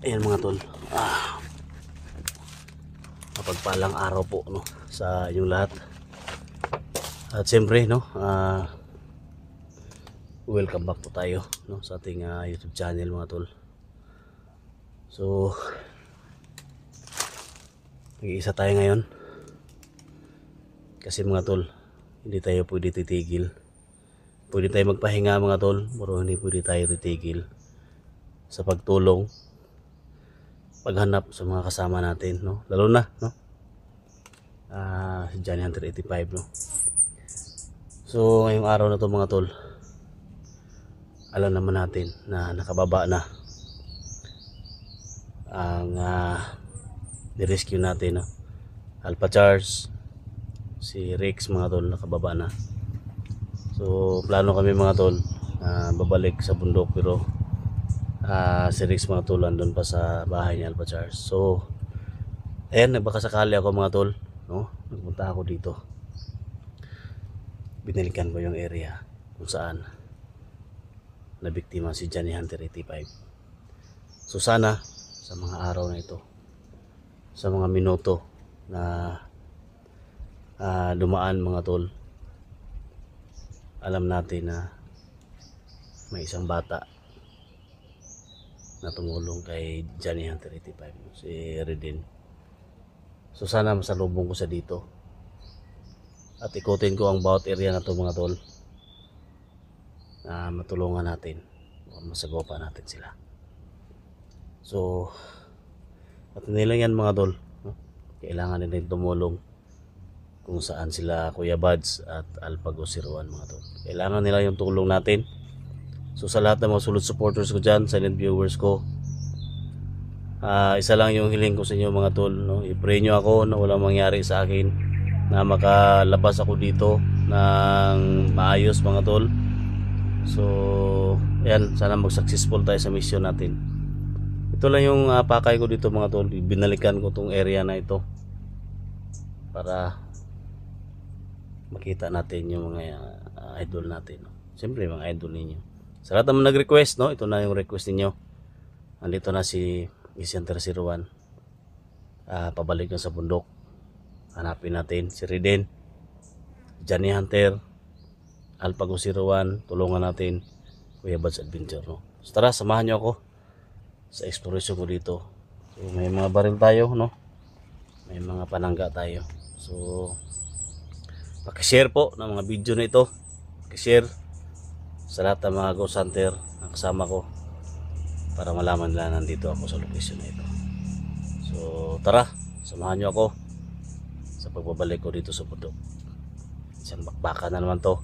Ayan mga tol, mapagpalang araw po no sa inyong lahat. At siyempre no, welcome back po tayo no sa ating YouTube channel mga tol. So nag-iisa tayo ngayon kasi mga tol, hindi tayo pwede titigil. Pwede tayo magpahinga mga tol, pero hindi pwede tayo titigil sa pagtulong, paghanap sa mga kasama natin no, lalo na no si Johnny Hunter 85 no. So ngayong araw na to mga tol, alam naman natin na nakababa na ang ni-rescue natin no, Alpha Charles, si Rex mga tol, nakababa na. So plano kami mga tol babalik sa bundok, pero si Rex mga tol andun pa sa bahay ni Alpha Charles. So ayan, nagbakasakali ako mga tol no, nagpunta ako dito, binalikan ko yung area kung saan nabiktima si Johnny Hunter 85. So sana sa mga araw na ito, sa mga minuto na dumaan mga tol, alam natin na may isang bata na tumulong kay Johnny Hunter 85, si Redin. So sana masalubong ko sa dito at ikutin ko ang bawat area na to mga tol, na matulungan natin, masagopa natin sila. So at nila yan mga tol no? Kailangan nila tumulong kung saan sila Kuya Buds at Alpago 01 mga tol. Kailangan nila yung tulong natin. So sa lahat ng mga sulod supporters ko dyan, silent viewers ko, isa lang yung hiling ko sa inyo mga tol no? I-pray nyo ako na walang mangyari sa akin, na makalabas ako dito ng maayos mga tol. So ayan, sana mag-successful tayo sa mission natin. Ito lang yung pakay ko dito mga tol, binalikan ko tong area na ito para makita natin yung mga idol natin no? Siyempre mga idol ninyo. Sa lahat naman nag-request no, ito na yung request ninyo. Andito na si Hunter 01, pabalik na sa bundok. Hanapin natin si Redin, Johnny Hunter, Alpago 01, tulungan natin Kuya Buds Adventure no? So tara, samahan nyo ako sa exploration ko dito. So may mga baril tayo no, may mga panangga tayo. So pakishare po ng mga video na ito, pakishare sa lahat ng mga ghost hunter na kasama ko, para malaman nila nandito ako sa location na ito. So tara, samahan nyo ako sa pagbabalik ko dito sa bundok. Isang bakbaka na naman to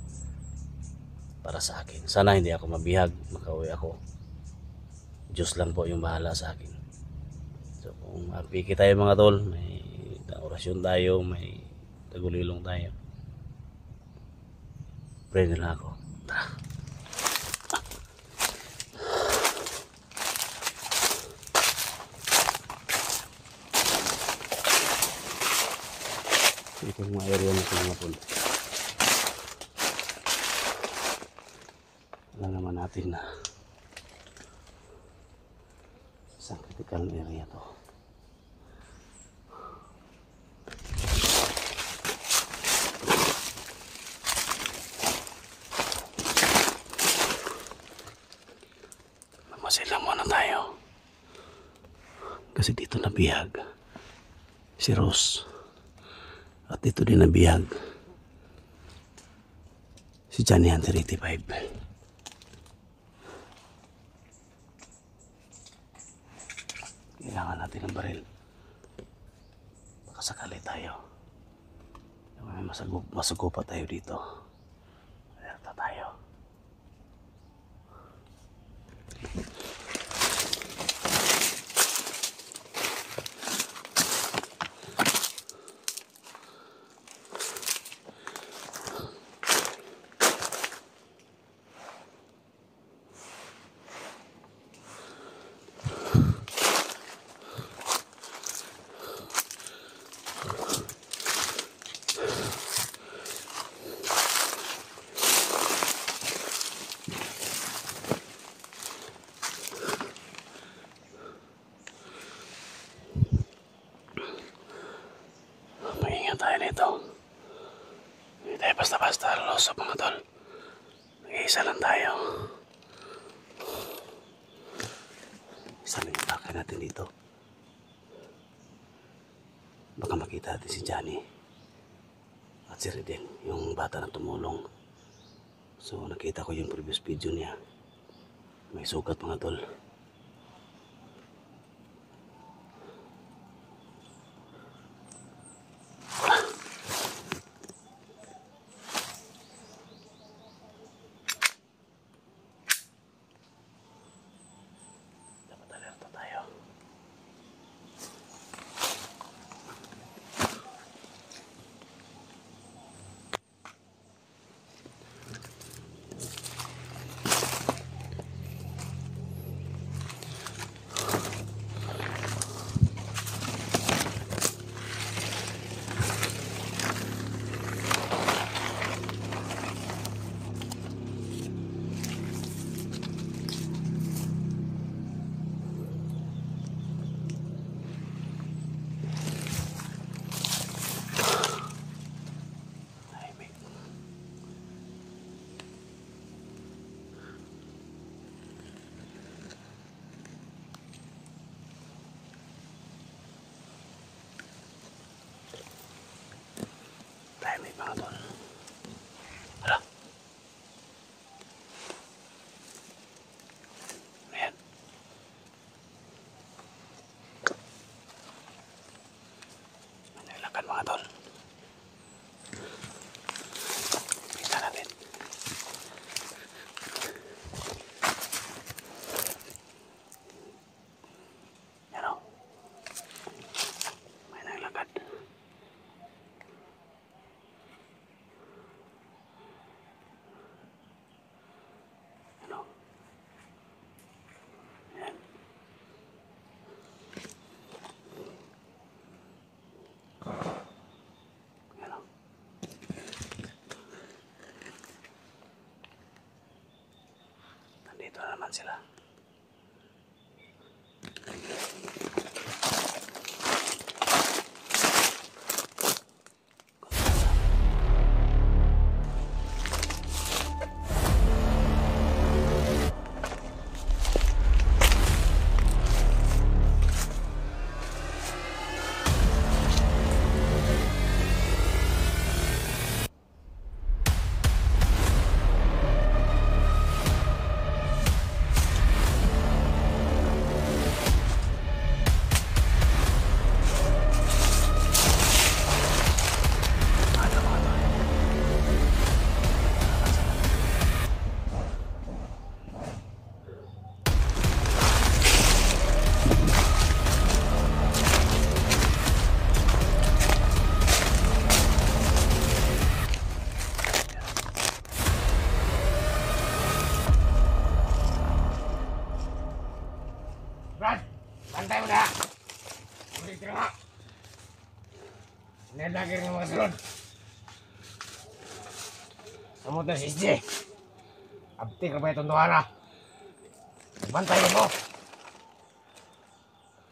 para sa akin. Sana hindi ako mabihag, makauwi ako. Diyos lang po yung bahala sa akin. So kung mapiki tayo mga tol, may orasyon tayo, may tagulilong tayo, pray nila ako. Tara. Ito yung mga area nito mga tol. Alam naman natin na isang critical area to. Masilang muna tayo kasi dito nabihag si Rose. At dito din nabihag si Johnny Hunter 85. Kailangan natin ng baril. Baka sakali tayo, may masagupa tayo dito. Alerta tayo. Isa lang tayo. Isa lang yung bakay natin dito. Baka makita natin si Johnny at si Redel, yung bata na tumulong. So nakita ko yung previous video niya. May sugat mga tol. Dapat alerto tayo. Tahimik mga tol. Hala. Ayan. Manilakan mga tol. Kita natin. Yan o. May naglakad. Nandito na naman sila. Brad, pantay mo na! Ulit ka nga! Nilagay ng mga salon. Samot na si SJ. Abti ka pa itong duwana. Bantayan mo.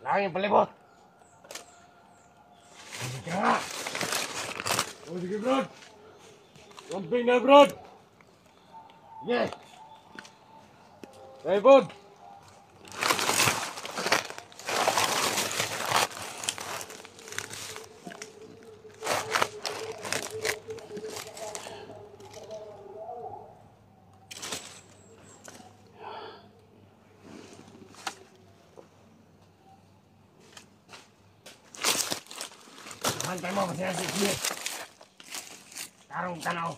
Lang yung palibot. Ulit ka nga! Ulit ka, Brad! Camping na, Brad! Sige! Hey, Bud! Bantay mo kasi nasa SJ. Tarong tanaw.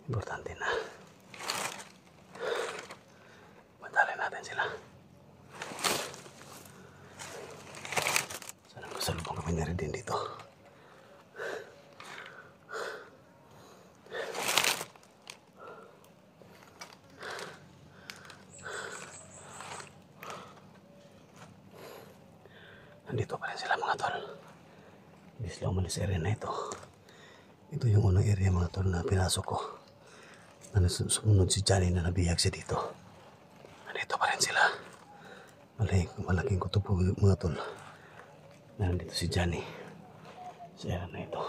Importante na. Madalin natin sila. Sana masalubong kami na rin din dito. Nandito pa rin sila mga tol. Hindi sila umalis sa area na ito. Ito yung unang area mga tol na pinasok ko. Sumunod si Johnny na nabihag siya dito. Nandito pa rin sila. Malaking kutubo mga tol. Nandito si Johnny sa area na ito.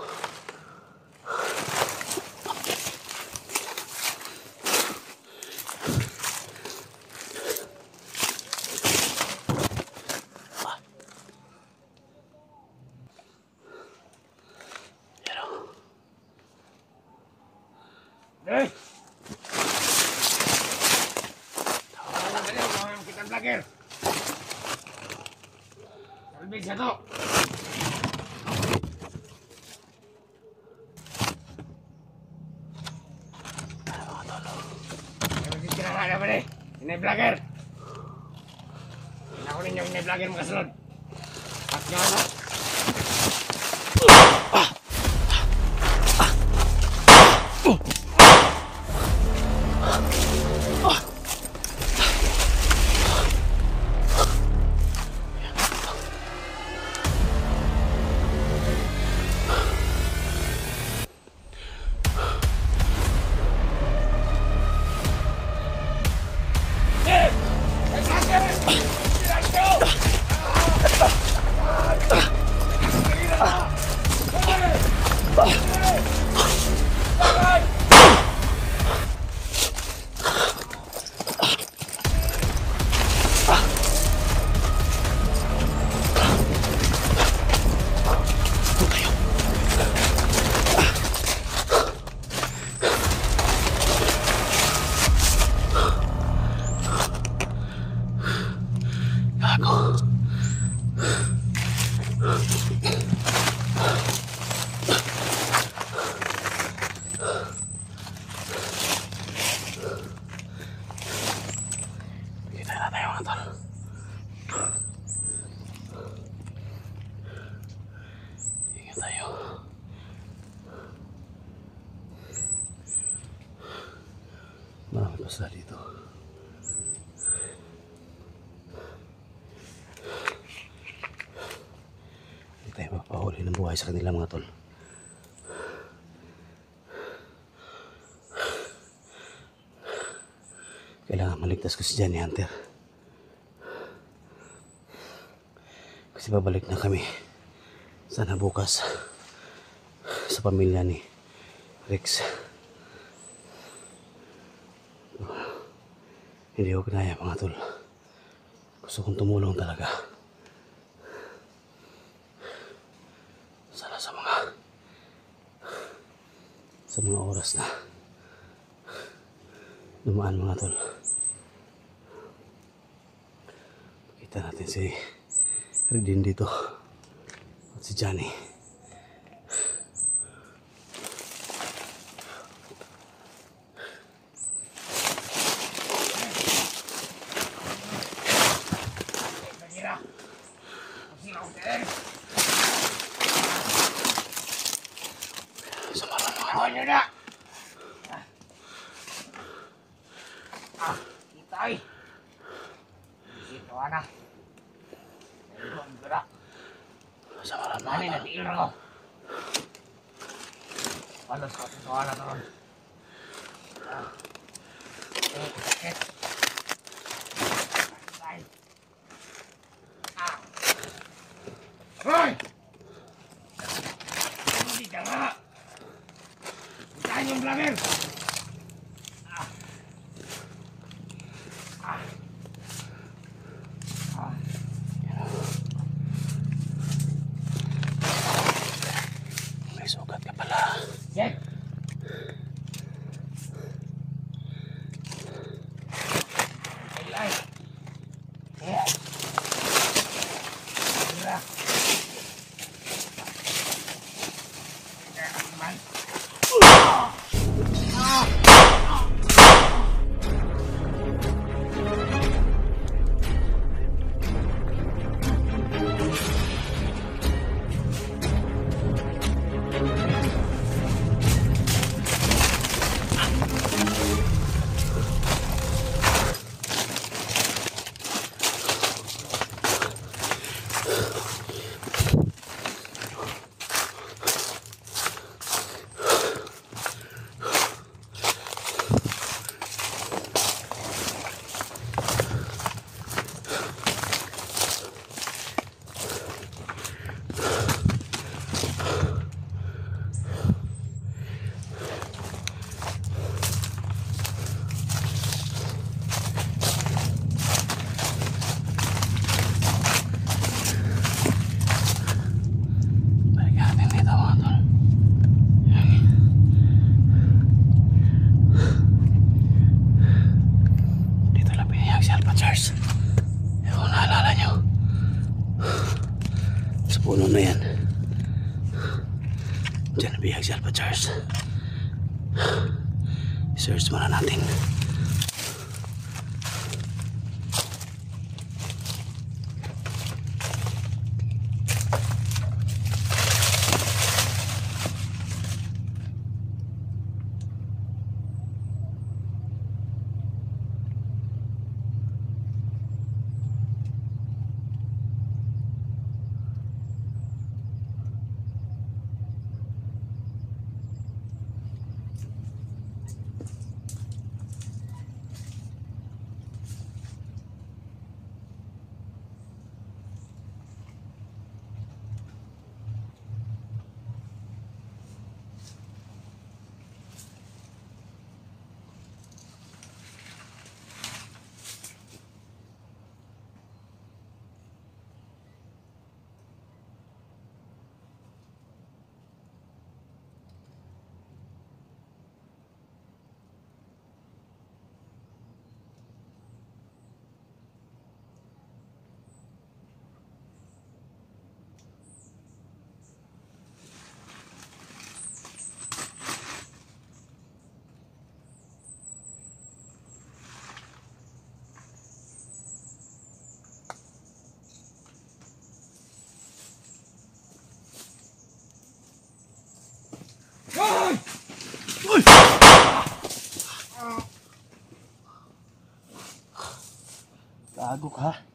Hey! Tawagan kita vlogger. Salbis siya to. Kinakala naman eh. Inay vlogger. Kinakunin niyo inay vlogger makasunod. At nyo ano? Kita na tayo mga tol. Ingat tayo. Marami pa sila dito. Hindi tayo mapahuli ng buhay sa kanila mga tol. Kailangan maligtas ko si Johnny Hunter. Kasi babalik na kami. Sana bukas. Sa pamilya ni Rex. Hindi ko kinaya mga tol. Gusto kong tumulong talaga. Sana sa mga oras na dumaan mga tol. Kita natin si Redin dito at si Johnny. Kita ay. Dito ana. Dito ang gerak. Sama Mani na tiil ko. Palos ka sa ana karon. Sakit. Hoy! Hindi ka nga. Saan yung vlogger? May sugat ka pala. Check. Ay. Yeah. Mira. Mira, man. puno na yan. Diyan nabihag si Alpha Charles. I-search muna natin. Gago ka.